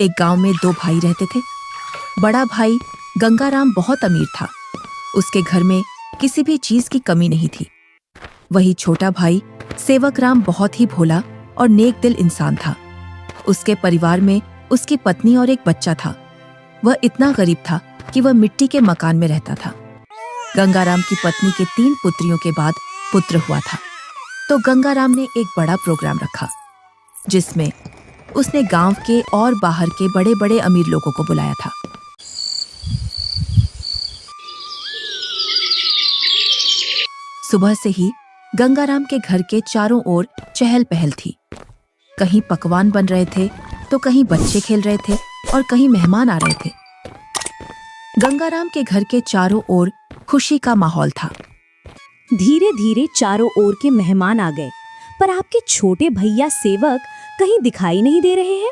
एक गांव में दो भाई रहते थे। बड़ा भाई गंगाराम बहुत अमीर था। उसके घर में किसी भी चीज की कमी नहीं थी। वही छोटा भाई सेवकराम बहुत ही भोला और नेक दिल इंसान था। उसके परिवार में उसकी पत्नी और एक बच्चा था। वह इतना गरीब था कि वह मिट्टी के मकान में रहता था। गंगाराम की पत्नी के 3 पुत्रियों के बाद पुत्र हुआ था, तो गंगाराम ने एक बड़ा प्रोग्राम रखा, जिसमें उसने गांव के और बाहर के बड़े बड़े अमीर लोगों को बुलाया था। सुबह से ही गंगाराम के घर के चारों ओर चहल पहल थी। कहीं पकवान बन रहे थे, तो कहीं बच्चे खेल रहे थे और कहीं मेहमान आ रहे थे। गंगाराम के घर के चारों ओर खुशी का माहौल था। धीरे धीरे चारों ओर के मेहमान आ गए, पर आपके छोटे भैया सेवक कहीं दिखाई नहीं दे रहे हैं।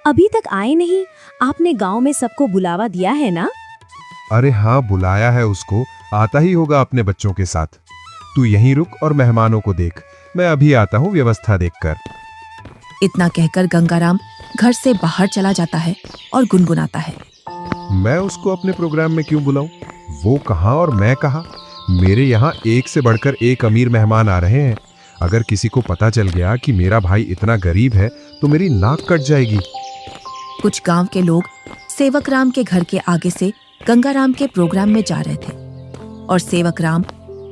अभी तक आए नहीं। आपने गांव में सबको बुलावा दिया है ना? अरे हाँ, बुलाया है उसको, आता ही होगा अपने बच्चों के साथ। तू यहीं रुक और मेहमानों को देख, मैं अभी आता हूँ व्यवस्था देखकर। इतना कहकर गंगाराम घर से बाहर चला जाता है और गुनगुनाता है, मैं उसको अपने प्रोग्राम में क्यों बुलाऊं? वो कहाँ और मैं कहाँ? मेरे यहाँ एक से बढ़कर एक अमीर मेहमान आ रहे हैं। अगर किसी को पता चल गया कि मेरा भाई इतना गरीब है तो मेरी नाक कट जाएगी। कुछ गांव के लोग सेवकराम के घर के आगे से गंगाराम के प्रोग्राम में जा रहे थे और सेवकराम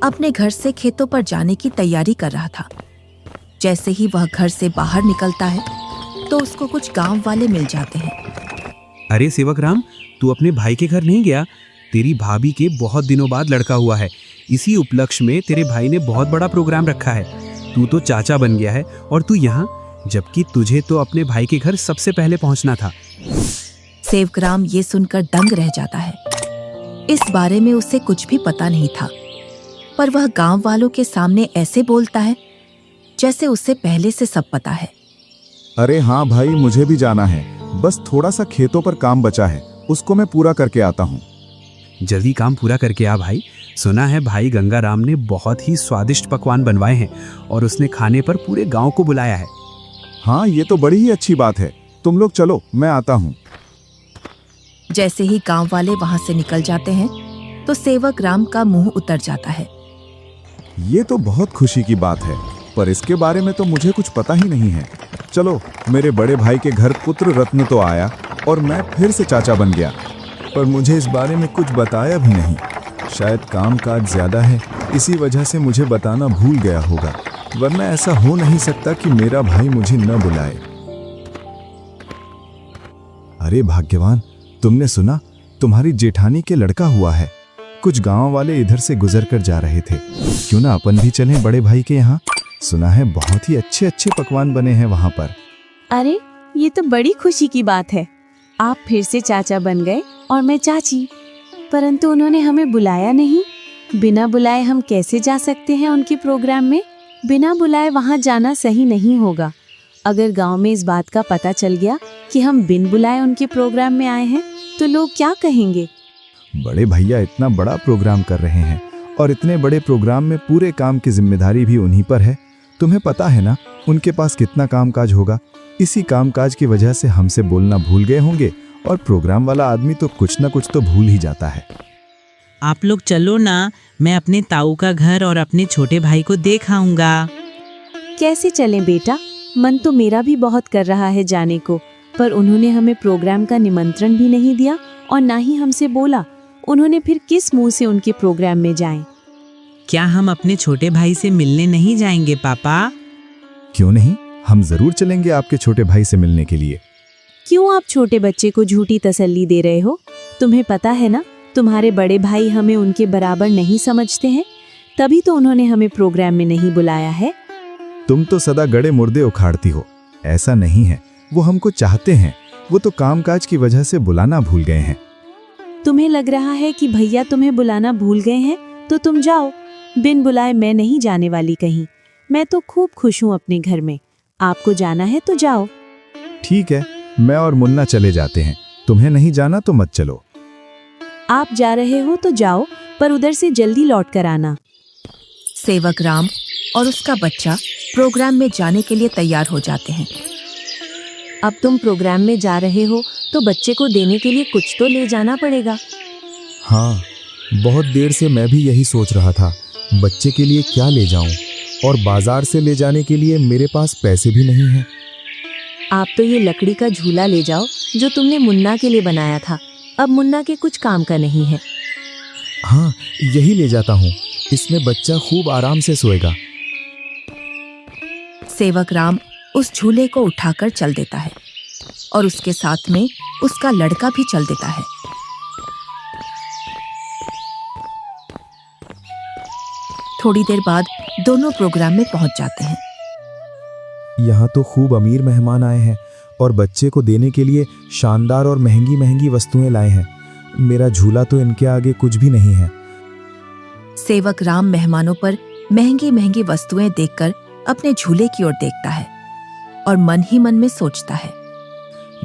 अपने घर से खेतों पर जाने की तैयारी कर रहा था। जैसे ही वह घर से बाहर निकलता है तो उसको कुछ गांव वाले मिल जाते हैं। अरे सेवकराम, तू अपने भाई के घर नहीं गया? तेरी भाभी के बहुत दिनों बाद लड़का हुआ है। इसी उपलक्ष्य में तेरे भाई ने बहुत बड़ा प्रोग्राम रखा है। तू तो चाचा बन गया है और तू यहाँ, जबकि तुझे तो अपने भाई के घर सबसे पहले पहुँचना था। सेवकराम ये सुनकर दंग रह जाता है। इस बारे में उसे कुछ भी पता नहीं था, पर वह गांव वालों के सामने ऐसे बोलता है जैसे उसे पहले से सब पता है। अरे हाँ भाई, मुझे भी जाना है। बस थोड़ा सा खेतों पर काम बचा है, उसको मैं पूरा करके आता हूँ। जल्दी काम पूरा करके आ भाई। सुना है भाई गंगाराम ने बहुत ही स्वादिष्ट पकवान बनवाए हैं और उसने खाने पर पूरे गांव को बुलाया है। हाँ, ये तो बड़ी ही अच्छी बात है। तुम लोग चलो, मैं आता हूँ। जैसे ही गांव वाले वहां से निकल जाते हैं तो सेवकराम का मुंह उतर जाता है। ये तो बहुत खुशी की बात है, पर इसके बारे में तो मुझे कुछ पता ही नहीं है। चलो, मेरे बड़े भाई के घर पुत्र रत्न तो आया और मैं फिर से चाचा बन गया, पर मुझे इस बारे में कुछ बताया भी नहीं। शायद काम काज ज्यादा है, इसी वजह से मुझे बताना भूल गया होगा, वरना ऐसा हो नहीं सकता कि मेरा भाई मुझे न बुलाए। अरे भाग्यवान, तुमने सुना? तुम्हारी जेठानी के लड़का हुआ है। कुछ गांव वाले इधर से गुजर कर जा रहे थे। क्यों ना अपन भी चलें बड़े भाई के यहाँ? सुना है बहुत ही अच्छे अच्छे पकवान बने हैं वहाँ पर। अरे, ये तो बड़ी खुशी की बात है। आप फिर से चाचा बन गए और मैं चाची, परंतु उन्होंने हमें बुलाया नहीं। बिना बुलाए हम कैसे जा सकते हैं उनके प्रोग्राम में? बिना बुलाए वहाँ जाना सही नहीं होगा। अगर गांव में इस बात का पता चल गया कि हम बिन बुलाए उनके प्रोग्राम में आए हैं तो लोग क्या कहेंगे? बड़े भैया इतना बड़ा प्रोग्राम कर रहे हैं और इतने बड़े प्रोग्राम में पूरे काम की जिम्मेदारी भी उन्हीं पर है। तुम्हें पता है ना उनके पास कितना कामकाज होगा। इसी कामकाज की वजह से हमसे बोलना भूल गए होंगे और प्रोग्राम वाला आदमी तो कुछ ना कुछ तो भूल ही जाता है। आप लोग चलो ना, मैं अपने ताऊ का घर और अपने छोटे भाई को देख आऊंगा। कैसे चलें बेटा? मन तो मेरा भी बहुत कर रहा है जाने को, पर उन्होंने हमें प्रोग्राम का निमंत्रण भी नहीं दिया और ना ही हमसे बोला। उन्होंने फिर किस मुंह से उनके प्रोग्राम में जाएं? क्या हम अपने छोटे भाई से मिलने नहीं जाएंगे पापा? क्यों नहीं, हम जरूर चलेंगे आपके छोटे भाई से मिलने के लिए। क्यों आप छोटे बच्चे को झूठी तसल्ली दे रहे हो? तुम्हें पता है ना, तुम्हारे बड़े भाई हमें उनके बराबर नहीं समझते हैं, तभी तो उन्होंने हमें प्रोग्राम में नहीं बुलाया है। तुम तो सदा गड़े मुर्दे उखाड़ती हो। ऐसा नहीं है, वो हमको चाहते हैं, वो तो कामकाज की वजह से बुलाना भूल गए हैं। तुम्हें लग रहा है कि भैया तुम्हें बुलाना भूल गए हैं, तो तुम जाओ। बिन बुलाए मैं नहीं जाने वाली कहीं। मैं तो खूब खुश हूँ अपने घर में। आपको जाना है तो जाओ। ठीक है, मैं और मुन्ना चले जाते हैं। तुम्हें नहीं जाना तो मत चलो। आप जा रहे हो तो जाओ, पर उधर से जल्दी लौट कर आना। सेवकराम और उसका बच्चा प्रोग्राम में जाने के लिए तैयार हो जाते हैं। अब तुम प्रोग्राम में जा रहे हो तो बच्चे को देने के लिए कुछ तो ले जाना पड़ेगा। हाँ, बहुत देर से मैं भी यही सोच रहा था, बच्चे के लिए क्या ले जाऊं, और बाजार से ले जाने के लिए मेरे पास पैसे भी नहीं हैं। आप तो ये लकड़ी का झूला ले जाओ जो तुमने मुन्ना के लिए बनाया था। अब मुन्ना के कुछ काम का नहीं है। हाँ, यही ले जाता हूँ, इसमें बच्चा खूब आराम से सोएगा। सेवक राम उस झूले को उठाकर चल देता है और उसके साथ में उसका लड़का भी चल देता है। थोड़ी देर बाद दोनों प्रोग्राम में पहुंच जाते हैं। यहाँ तो खूब अमीर मेहमान आए हैं और बच्चे को देने के लिए शानदार और महंगी महंगी वस्तुएं लाए हैं। मेरा झूला तो इनके आगे कुछ भी नहीं है। सेवक राम मेहमानों पर महंगी महंगी वस्तुएं देखकर अपने झूले की ओर देखता है और मन ही मन में सोचता है,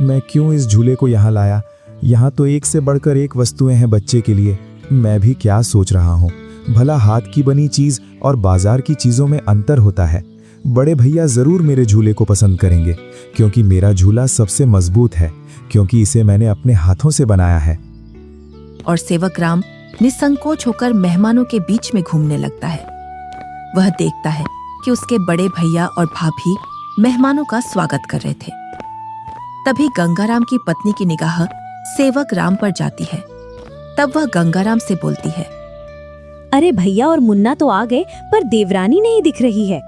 मैं क्यों इस झूले को यहाँ लाया? यहाँ तो एक से बढ़कर एक वस्तुएं हैं बच्चे के लिए। मैं भी क्या सोच रहा हूँ, भला हाथ की बनी चीज और बाजार की चीजों में अंतर होता है। बड़े भैया जरूर मेरे झूले को पसंद करेंगे, क्योंकि मेरा झूला सबसे मजबूत है, क्योंकि इसे मैंने अपने हाथों से बनाया है। और सेवक राम निसंकोच होकर मेहमानों के बीच में घूमने लगता है। वह देखता है कि उसके बड़े भैया और भाभी मेहमानों का स्वागत कर रहे थे। तभी गंगाराम की पत्नी की निगाह सेवक राम पर जाती है। तब वह गंगाराम से बोलती है, अरे भैया और मुन्ना तो आ गए, पर देवरानी नहीं दिख रही है।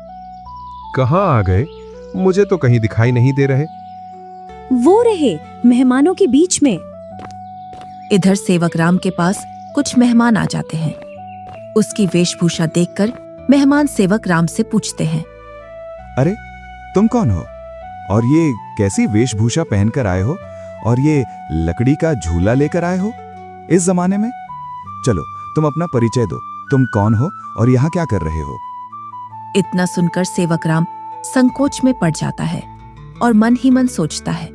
कहाँ आ गए? मुझे तो कहीं दिखाई नहीं दे रहे। वो रहे मेहमानों के बीच में। इधर सेवक राम के पास कुछ मेहमान आ जाते हैं। उसकी वेशभूषा देखकर मेहमान सेवक राम से पूछते हैं, अरे तुम कौन हो और ये कैसी वेशभूषा पहनकर आए हो और ये लकड़ी का झूला लेकर आए हो इस जमाने में? चलो तुम अपना परिचय दो, तुम कौन हो और यहाँ क्या कर रहे हो? इतना सुनकर सेवक राम संकोच में पड़ जाता है और मन ही मन सोचता है,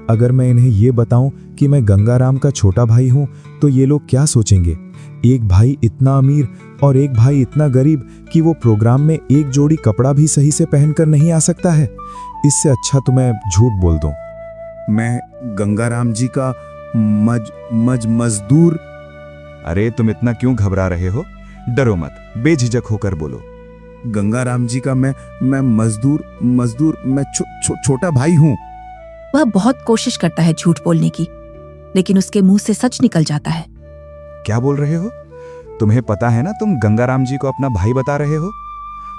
अगर मैं इन्हें ये बताऊं कि मैं गंगाराम का छोटा भाई हूं तो ये लोग क्या सोचेंगे? एक भाई इतना अमीर और एक भाई इतना गरीब कि वो प्रोग्राम में एक जोड़ी कपड़ा भी सही से पहनकर नहीं आ सकता है। इससे अच्छा तो मैं झूठ बोल दूं। मैं गंगाराम जी का मजदूर। अरे तुम इतना क्यों घबरा रहे हो? डरो मत, बेझिझक होकर बोलो। गंगाराम जी का मैं मजदूर मैं छोटा भाई हूँ। वह बहुत कोशिश करता है झूठ बोलने की, लेकिन उसके मुंह से सच निकल जाता है। क्या बोल रहे हो? तुम्हें पता है ना तुम गंगाराम जी को अपना भाई बता रहे हो?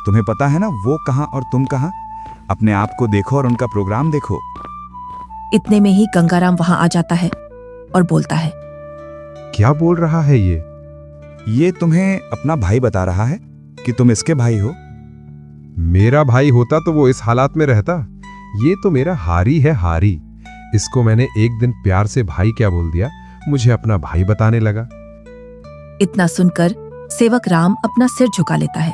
तुम्हें पता है ना वो कहाँ और तुम कहाँ? अपने आप को देखो और उनका प्रोग्राम देखो। इतने में ही गंगाराम वहां आ जाता है और बोलता है, क्या बोल रहा है ये? ये तुम्हें अपना भाई बता रहा है कि तुम इसके भाई हो। मेरा भाई होता तो वो इस हालात में रहता। ये तो मेरा हारी है, हारी। इसको मैंने एक दिन प्यार से भाई क्या बोल दिया, मुझे अपना भाई बताने लगा। इतना सुनकर सेवक राम अपना सिर झुका लेता है।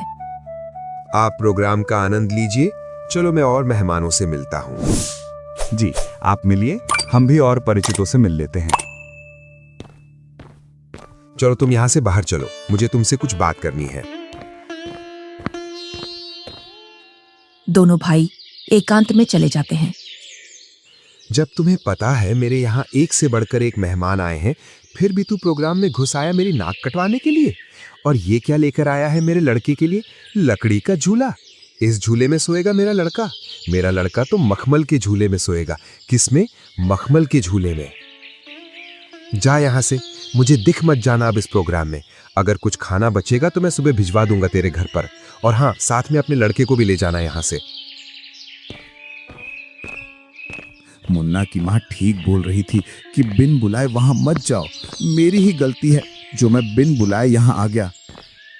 आप प्रोग्राम का आनंद लीजिए। चलो मैं और मेहमानों से मिलता हूँ। जी आप मिलिए, हम भी और परिचितों से मिल लेते हैं। चलो तुम यहाँ से बाहर चलो, मुझे तुमसे कुछ बात करनी है। दोनों भाई एकांत में चले जाते हैं। जब तुम्हें पता है मेरे यहाँ एक से बढ़कर एक मेहमान आए हैं, फिर भी तू प्रोग्राम में घुस आया मेरी नाक कटवाने के लिए। और ये क्या लेकर आया है मेरे लड़के के लिए? लकड़ी का झूला। इस झूले में सोएगा मेरा लड़का। मेरा लड़का तो मखमल के झूले में सोएगा। किसमें? मखमल के झूले में। जा यहाँ से, मुझे दिख मत जाना अब इस प्रोग्राम में। अगर कुछ खाना बचेगा तो मैं सुबह भिजवा दूंगा तेरे घर पर। और हाँ, साथ में अपने लड़के को भी ले जाना यहाँ से। मुन्ना की माँ ठीक बोल रही थी कि बिन बुलाए वहां मत जाओ। मेरी ही गलती है जो मैं बिन बुलाए यहाँ आ गया।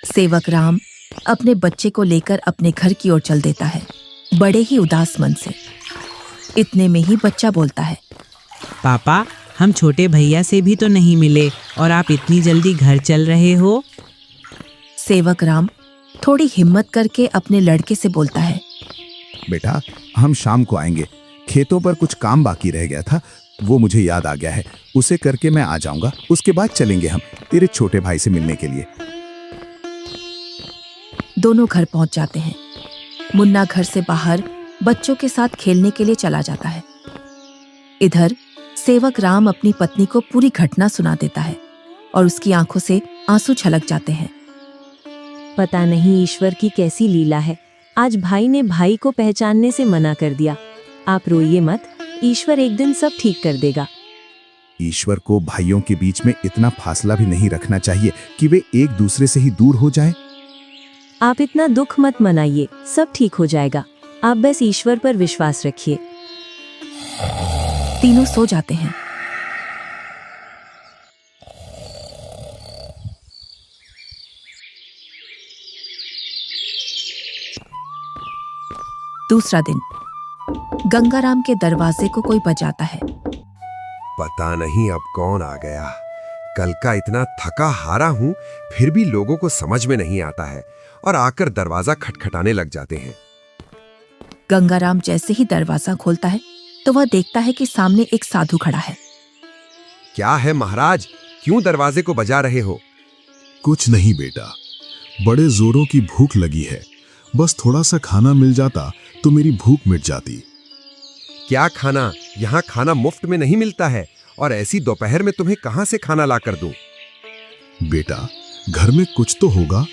सेवक राम अपने बच्चे को लेकर अपने घर की ओर चल देता है, बड़े ही उदास मन से। इतने में ही बच्चा बोलता है, पापा, हम छोटे भैया से भी तो नहीं मिले और आप इतनी जल्दी घर चल रहे हो। सेवक राम थोड़ी हिम्मत करके अपने लड़के से बोलता है, बेटा हम शाम को आएंगे। खेतों पर कुछ काम बाकी रह गया था, वो मुझे याद आ गया है। उसे करके मैं आ जाऊंगा। उसके बाद चलेंगे हम तेरे छोटे भाई से मिलने के लिए। दोनों घर पहुंच जाते हैं। मुन्ना घर से बाहर बच्चों के साथ खेलने के लिए चला जाता है। इधर सेवक राम अपनी पत्नी को पूरी घटना सुना देता है और उसकी आंखों से आंसू छलक जाते हैं। पता नहीं ईश्वर की कैसी लीला है, आज भाई ने भाई को पहचानने से मना कर दिया। आप रोइए मत, ईश्वर एक दिन सब ठीक कर देगा। ईश्वर को भाइयों के बीच में इतना फासला भी नहीं रखना चाहिए कि वे एक दूसरे से ही दूर हो जाएं। आप इतना दुख मत मनाइए, सब ठीक हो जाएगा। आप बस ईश्वर पर विश्वास रखिए। तीनों सो जाते हैं। दूसरा दिन गंगाराम के दरवाजे को कोई बजाता है। पता नहीं अब कौन आ गया। कल का इतना थका हारा हूं, फिर भी लोगों को समझ में नहीं आता है और आकर दरवाजा खटखटाने लग जाते हैं। गंगाराम जैसे ही दरवाजा खोलता है तो वह देखता है कि सामने एक साधु खड़ा है। क्या है महाराज, क्यों दरवाजे को बजा रहे हो? कुछ नहीं बेटा, बड़े जोरों की भूख लगी है। बस थोड़ा सा खाना मिल जाता तो मेरी भूख मिट जाती। क्या खाना? यहाँ खाना मुफ्त में नहीं मिलता है और ऐसी दोपहर में तुम्हें कहां से खाना ला कर दूं? बेटा, घर में कुछ तो होगा,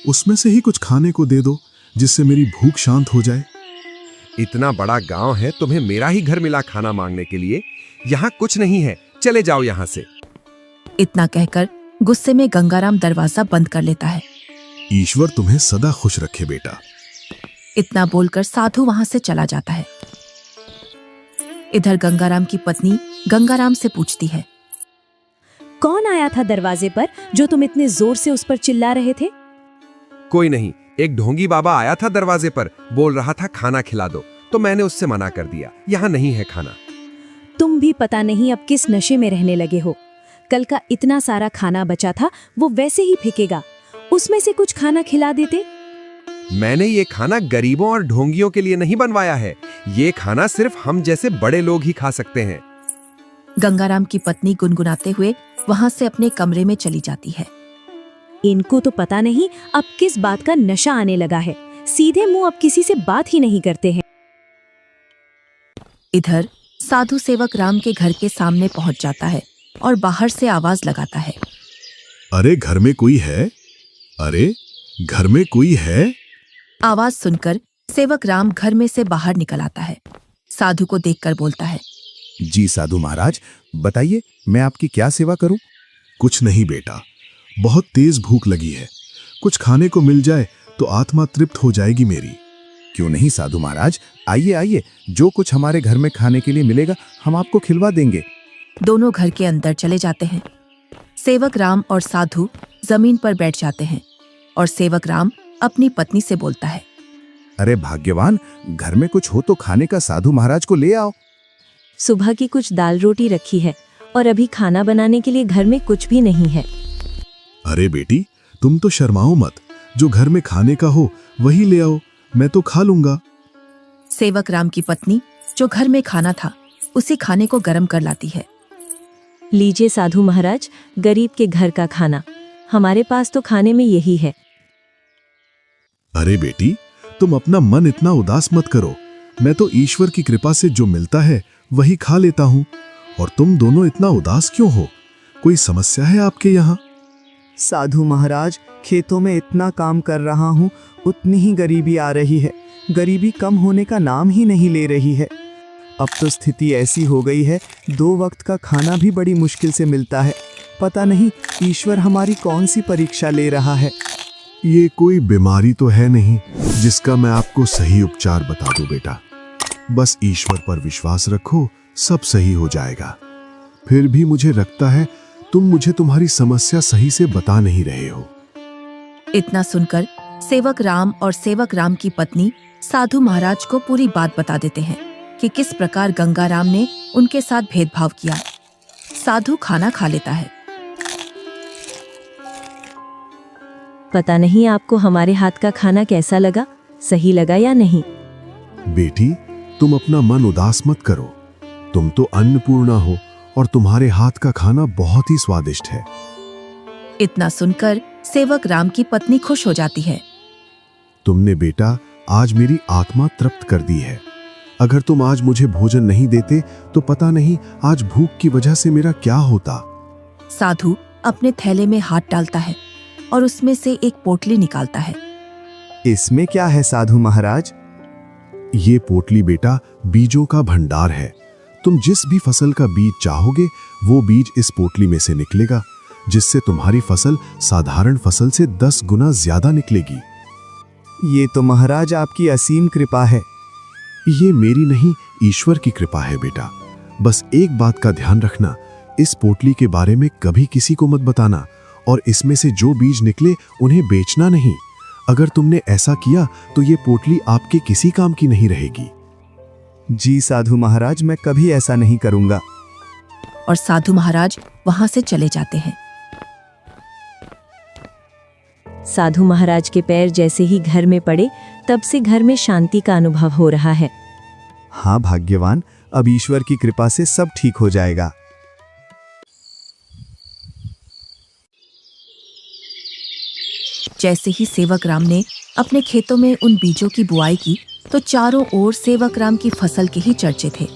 उसमें से ही कुछ खाने को दे दो जिससे मेरी भूख शांत हो जाए। इतना बड़ा गांव है, तुम्हें मेरा ही घर मिला खाना मांगने के लिए? यहाँ कुछ नहीं है, चले जाओ यहाँ से। इतना कहकर गुस्से में गंगाराम दरवाजा बंद कर लेता है। ईश्वर तुम्हें सदा खुश रखे बेटा। इतना बोलकर साधु वहां से चला जाता है। इधर गंगाराम की पत्नी गंगाराम से पूछती है, कौन आया था दरवाजे पर जो तुम इतने जोर से उस पर चिल्ला रहे थे? कोई नहीं, एक ढोंगी बाबा आया था दरवाजे पर, बोल रहा था खाना खिला दो, तो मैंने उससे मना कर दिया, यहाँ नहीं है खाना। तुम भी पता नहीं अब किस नशे में रहने लगे हो। कल का इतना सारा खाना बचा था, वो वैसे ही फेंकेगा। उसमें से कुछ खाना खिला देते। मैंने ये खाना गरीबों और ढोंगियों के लिए नहीं बनवाया है। ये खाना सिर्फ हम जैसे बड़े लोग ही खा सकते हैं। गंगाराम की पत्नी गुनगुनाते हुए वहां से अपने कमरे में चली जाती है। इनको तो पता नहीं अब किस बात का नशा आने लगा है, सीधे मुंह अब किसी से बात ही नहीं करते हैं। इधर साधु सेवक राम के घर के सामने पहुंच जाता है और बाहर से आवाज लगाता है, अरे घर में कोई है? अरे घर में कोई है? आवाज सुनकर सेवक राम घर में से बाहर निकल आता है। साधु को देखकर बोलता है, जी साधु महाराज, बताइए मैं आपकी क्या सेवा करूं? कुछ नहीं बेटा, बहुत तेज भूख लगी है। कुछ खाने को मिल जाए तो आत्मा तृप्त हो जाएगी मेरी। क्यों नहीं साधु महाराज, आइए आइए, जो कुछ हमारे घर में खाने के लिए मिलेगा हम आपको खिलवा देंगे। दोनों घर के अंदर चले जाते हैं। सेवक राम और साधु जमीन पर बैठ जाते हैं और सेवक राम अपनी पत्नी से बोलता है, अरे भाग्यवान, घर में कुछ हो तो खाने का साधु महाराज को ले आओ। सुबह की कुछ दाल रोटी रखी है और अभी खाना बनाने के लिए घर में कुछ भी नहीं है। अरे बेटी, तुम तो शर्माओ मत, जो घर में खाने का हो वही ले आओ, मैं तो खा लूंगा। सेवक राम की पत्नी जो घर में खाना था उसी खाने को गर्म कर लाती है। लीजिए साधु महाराज, गरीब के घर का खाना, हमारे पास तो खाने में यही है। अरे बेटी, तुम अपना मन इतना उदास मत करो, मैं तो ईश्वर की कृपा से जो मिलता है वही खा लेता हूँ। और तुम दोनों इतना उदास क्यों हो? कोई समस्या है आपके यहाँ? साधु महाराज, खेतों में इतना काम कर रहा हूँ, उतनी ही गरीबी आ रही है। गरीबी कम होने का नाम ही नहीं ले रही है। अब तो स्थिति ऐसी हो गई है, 2 वक्त का खाना भी बड़ी मुश्किल से मिलता है। पता नहीं ईश्वर हमारी कौन सी परीक्षा ले रहा है। ये कोई बीमारी तो है नहीं जिसका मैं आपको सही उपचार बता दूं बेटा। बस ईश्वर पर विश्वास रखो, सब सही हो जाएगा। फिर भी मुझे लगता है तुम मुझे तुम्हारी समस्या सही से बता नहीं रहे हो। इतना सुनकर सेवक राम और सेवक राम की पत्नी साधु महाराज को पूरी बात बता देते हैं कि किस प्रकार गंगाराम ने उनके साथ भेदभाव किया। साधु खाना खा लेता है। पता नहीं आपको हमारे हाथ का खाना कैसा लगा, सही लगा या नहीं? बेटी, तुम अपना मन उदास मत करो। तुम तो अन्नपूर्णा हो और तुम्हारे हाथ का खाना बहुत ही स्वादिष्ट है। इतना सुनकर सेवक राम की पत्नी खुश हो जाती है। तुमने बेटा आज मेरी आत्मा तृप्त कर दी है। अगर तुम आज मुझे भोजन नहीं देते तो पता नहीं आज भूख की वजह से मेरा क्या होता। साधु अपने थैले में हाथ डालता है और उसमें से एक पोटली निकालता है। इसमें क्या है साधु महाराज? ये पोटली बेटा बीजों का भंडार है। तुम जिस भी फसल का बीज चाहोगे वो बीज इस पोटली में से निकलेगा, जिससे तुम्हारी फसल साधारण फसल से 10 गुना ज्यादा निकलेगी। ये तो महाराज आपकी असीम कृपा है। ये मेरी नहीं, ईश्वर की कृपा है बेटा। बस एक बात का ध्यान रखना, इस पोटली के बारे में कभी किसी को मत बताना, और इसमें से जो बीज निकले उन्हें बेचना नहीं। अगर तुमने ऐसा किया तो ये पोटली आपके किसी काम की नहीं रहेगी। जी साधु महाराज, मैं कभी ऐसा नहीं करूंगा। और साधु महाराज वहां से चले जाते हैं। साधु महाराज के पैर जैसे ही घर में पड़े तब से घर में शांति का अनुभव हो रहा है। हाँ भाग्यवान, अब ईश्वर की कृपा से सब ठीक हो जाएगा। जैसे ही सेवक राम ने अपने खेतों में उन बीजों की बुआई की तो चारों ओर सेवक राम की फसल के ही चर्चे थे।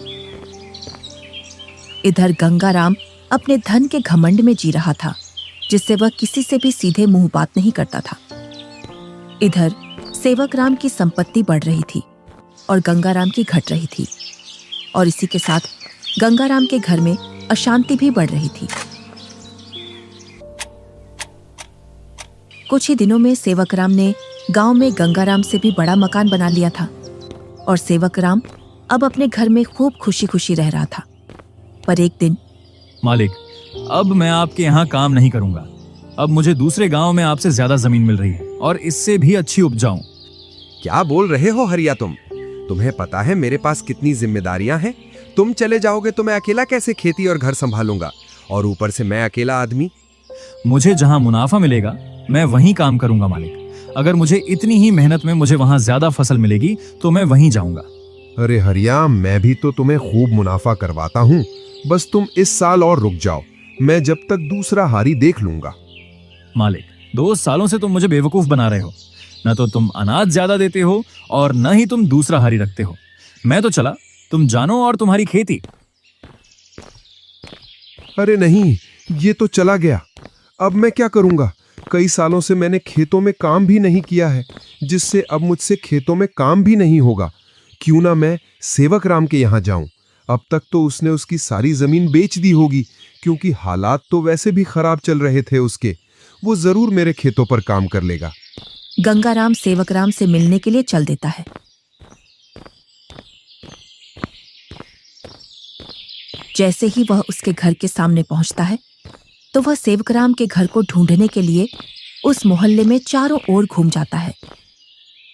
इधर गंगाराम अपने धन के घमंड में जी रहा था, जिससे वह किसी से भी सीधे मुंह बात नहीं करता था। इधर सेवक राम की संपत्ति बढ़ रही थी और गंगाराम की घट रही थी, और इसी के साथ गंगाराम के घर में अशांति भी बढ़ रही थी। कुछ ही दिनों में सेवक राम ने गांव में गंगाराम से भी बड़ा मकान बना लिया था, और सेवक राम अब अपने घर में खूब खुशी खुशी रह रहा था। पर एक दिन, मालिक, अब मैं आपके यहाँ काम नहीं करूंगा। अब मुझे दूसरे गांव में आपसे ज्यादा जमीन मिल रही है और इससे भी अच्छी उपजाऊ। क्या बोल रहे हो हरिया तुम? तुम्हें पता है मेरे पास कितनी जिम्मेदारियां हैं? तुम चले जाओगे तो मैं अकेला कैसे खेती और घर संभालूंगा, और ऊपर से मैं अकेला आदमी। मुझे जहाँ मुनाफा मिलेगा मैं वहीं काम करूंगा मालिक। अगर मुझे इतनी ही मेहनत में मुझे वहां ज्यादा फसल मिलेगी तो मैं वहीं जाऊंगा। अरे हरिया, मैं भी तो तुम्हें खूब मुनाफा करवाता हूँ। बस तुम इस साल और रुक जाओ, मैं जब तक दूसरा हारी देख लूंगा। मालिक, 2 सालों से तुम मुझे बेवकूफ बना रहे हो। न तो तुम अनाज ज्यादा देते हो और न ही तुम दूसरा हारी रखते हो। मैं तो चला, तुम जानो और तुम्हारी खेती। अरे नहीं, ये तो चला गया। अब मैं क्या करूंगा? कई सालों से मैंने खेतों में काम भी नहीं किया है, जिससे अब मुझसे खेतों में काम भी नहीं होगा। क्यों ना मैं सेवक राम के यहाँ जाऊं? अब तक तो उसने उसकी सारी जमीन बेच दी होगी, क्योंकि हालात तो वैसे भी खराब चल रहे थे उसके। वो जरूर मेरे खेतों पर काम कर लेगा। गंगाराम सेवक राम से मिलने के लिए चल देता है। जैसे ही वह उसके घर के सामने पहुंचता है तो वह सेवक राम के घर को ढूंढने के लिए उस मोहल्ले में चारों ओर घूम जाता है।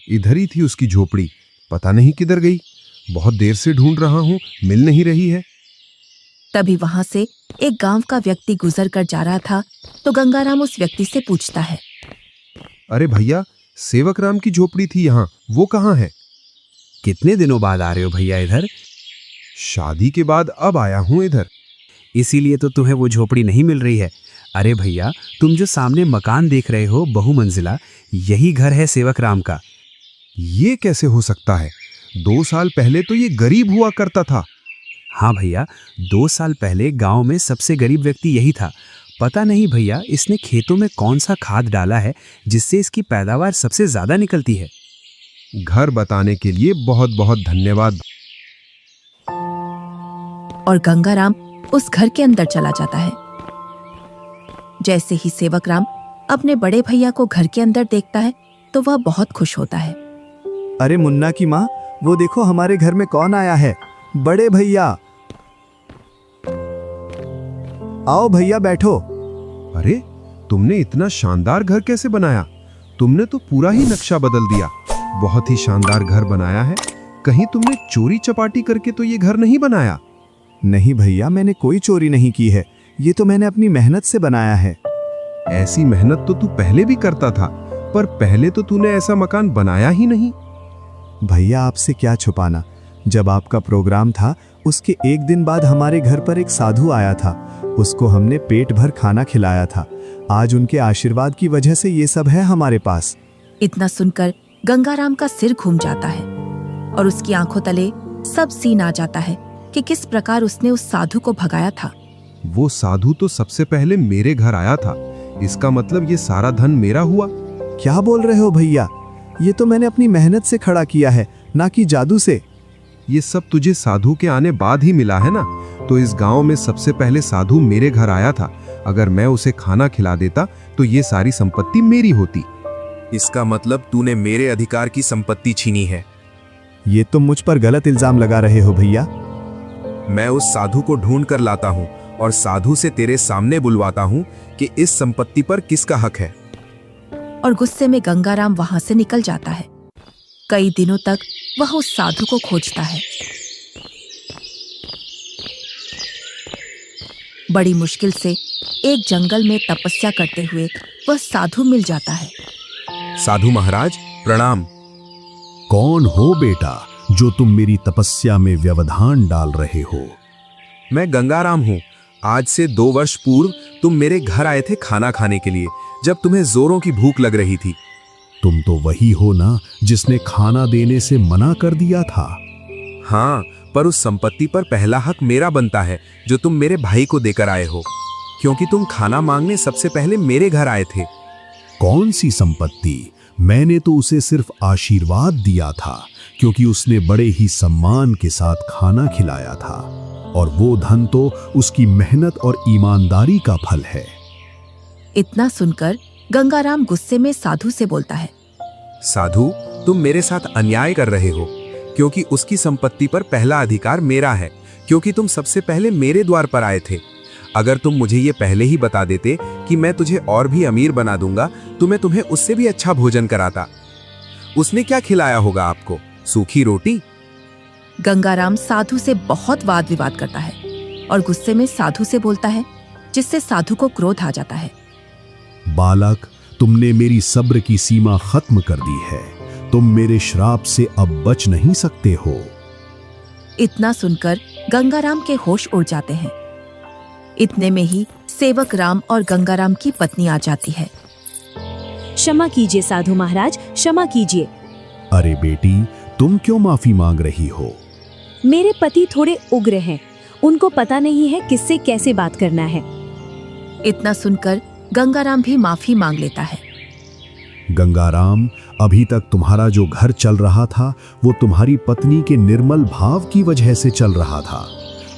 इधर ही थी उसकी झोपड़ी, पता नहीं किधर गई। बहुत देर से ढूंढ रहा हूं, मिल नहीं रही है। तभी वहां से एक गांव का व्यक्ति गुजर कर जा रहा था तो गंगाराम उस व्यक्ति से पूछता है, अरे भैया, सेवक राम की झोपड़ी थी यहाँ, वो कहाँ है? कितने दिनों बाद आ रहे हो भैया इधर? शादी के बाद अब आया हूँ इधर। इसीलिए तो तुम्हें वो झोपड़ी नहीं मिल रही है। अरे भैया, तुम जो सामने मकान देख रहे हो बहुमंजिला, यही घर है सेवक राम का। ये कैसे हो सकता है? 2 साल पहले तो ये गरीब हुआ करता था। हाँ भैया, 2 साल पहले गांव में सबसे गरीब व्यक्ति यही था। पता नहीं भैया इसने खेतों में कौन सा खाद डाला है जिससे इसकी पैदावार सबसे ज्यादा निकलती है। घर बताने के लिए बहुत बहुत धन्यवाद। और गंगाराम उस घर के अंदर चला जाता है। जैसे ही सेवक राम अपने बड़े भैया को घर के अंदर देखता है तो वह बहुत खुश होता है। अरे मुन्ना की माँ, वो देखो हमारे घर में कौन आया है। बड़े भैया, आओ भैया बैठो। अरे, तुमने इतना शानदार घर कैसे बनाया? तुमने तो पूरा ही नक्शा बदल दिया। बहुत ही शानदार घर बनाया है। कहीं तुमने चोरी चपाटी करके तो ये घर नहीं बनाया? नहीं भैया, मैंने कोई चोरी नहीं की है। ये तो मैंने अपनी मेहनत से बनाया है। ऐसी मेहनत तो तू पहले भी करता था, पर पहले तो तूने ऐसा मकान बनाया ही नहीं। भैया, आपसे क्या छुपाना, जब आपका प्रोग्राम था उसके एक दिन बाद हमारे घर पर एक साधु आया था। उसको हमने पेट भर खाना खिलाया था। आज उनके आशीर्वाद की वजह से ये सब है हमारे पास। इतना सुनकर गंगाराम का सिर घूम जाता है और उसकी आंखों तले सब सीन आ जाता है कि किस प्रकार उसने उस साधु को भगाया था। वो साधु तो सबसे पहले मेरे घर आया था। इसका मतलब ये सारा धन मेरा हुआ। क्या बोल रहे हो भैया? ये तो मैंने अपनी मेहनत से खड़ा किया है, ना कि जादू से। ये सब तुझे साधु के आने बाद ही मिला है ना? तो इस गांव में सबसे पहले साधु मेरे घर आया था। अगर मैं उसे खाना खिला देता तो ये सारी संपत्ति मेरी होती। इसका मतलब तूने मेरे अधिकार की संपत्ति छीनी है। ये तुम मुझ पर गलत इल्जाम लगा रहे हो भैया। मैं उस साधु को ढूंढ कर लाता हूँ और साधु से तेरे सामने बुलवाता हूँ कि इस संपत्ति पर किसका हक है। और गुस्से में गंगाराम वहां से निकल जाता है। कई दिनों तक वह उस साधु को खोजता है। बड़ी मुश्किल से एक जंगल में तपस्या करते हुए वह साधु मिल जाता है। साधु महाराज प्रणाम। कौन हो बेटा जो तुम मेरी तपस्या में व्यवधान डाल रहे हो? मैं गंगाराम हूँ। आज से 2 वर्ष पूर्व तुम मेरे घर आए थे खाना खाने के लिए, जब तुम्हें जोरों की भूख लग रही थी। तुम तो वही हो ना जिसने खाना देने से मना कर दिया था। हाँ, पर उस संपत्ति पर पहला हक मेरा बनता है जो तुम मेरे भाई को देकर आए हो, क्योंकि तुम खाना मांगने सबसे पहले मेरे घर आए थे। कौन सी संपत्ति? मैंने तो उसे सिर्फ आशीर्वाद दिया था, क्योंकि उसने बड़े ही सम्मान के साथ खाना खिलाया था, और वो धन तो उसकी मेहनत और ईमानदारी का फल है। इतना सुनकर गंगाराम गुस्से में साधु से बोलता है, साधु, तुम मेरे साथ अन्याय कर रहे हो, क्योंकि उसकी संपत्ति पर पहला अधिकार मेरा है, क्योंकि तुम सबसे पहले मेरे द्वार पर आए थे। अगर तुम मुझे ये पहले ही बता देते कि मैं तुझे और भी अमीर बना दूंगा तो मैं तुम्हें उससे भी अच्छा भोजन कराता। उसने क्या खिलाया होगा आपको? सूखी रोटी? गंगाराम साधु से बहुत वाद विवाद करता है और गुस्से में साधु से बोलता है, जिससे साधु को क्रोध आ जाता है। बालक, तुमने मेरी सब्र की सीमा खत्म कर दी है। तुम मेरे श्राप से अब बच नहीं सकते हो। इतना सुनकर गंगाराम के होश उड़ जाते हैं। इतने में ही सेवक राम और गंगाराम की पत्नी आ जाती है। क्षमा कीजिए साधु महाराज, क्षमा कीजिए। अरे बेटी, तुम क्यों माफी मांग रही हो? मेरे पति थोड़े उग्र हैं, उनको पता नहीं है किससे कैसे बात करना है। इतना सुनकर गंगाराम भी माफी मांग लेता है। गंगाराम, अभी तक तुम्हारा जो घर चल रहा था वो तुम्हारी पत्नी के निर्मल भाव की वजह से चल रहा था।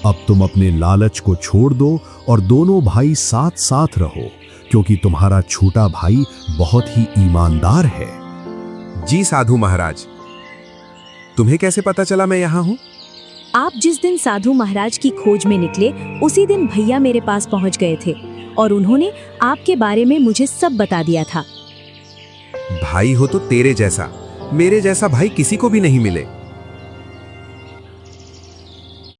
अब तुम अपने लालच को छोड़ दो और दोनों भाई साथ साथ रहो, क्योंकि तुम्हारा छोटा भाई बहुत ही ईमानदार है। जी साधु महाराज। तुम्हें कैसे पता चला मैं यहाँ हूँ? आप जिस दिन साधु महाराज की खोज में निकले उसी दिन भैया मेरे पास पहुँच गए थे और उन्होंने आपके बारे में मुझे सब बता दिया था। भाई हो तो तेरे जैसा, मेरे जैसा भाई किसी को भी नहीं मिले।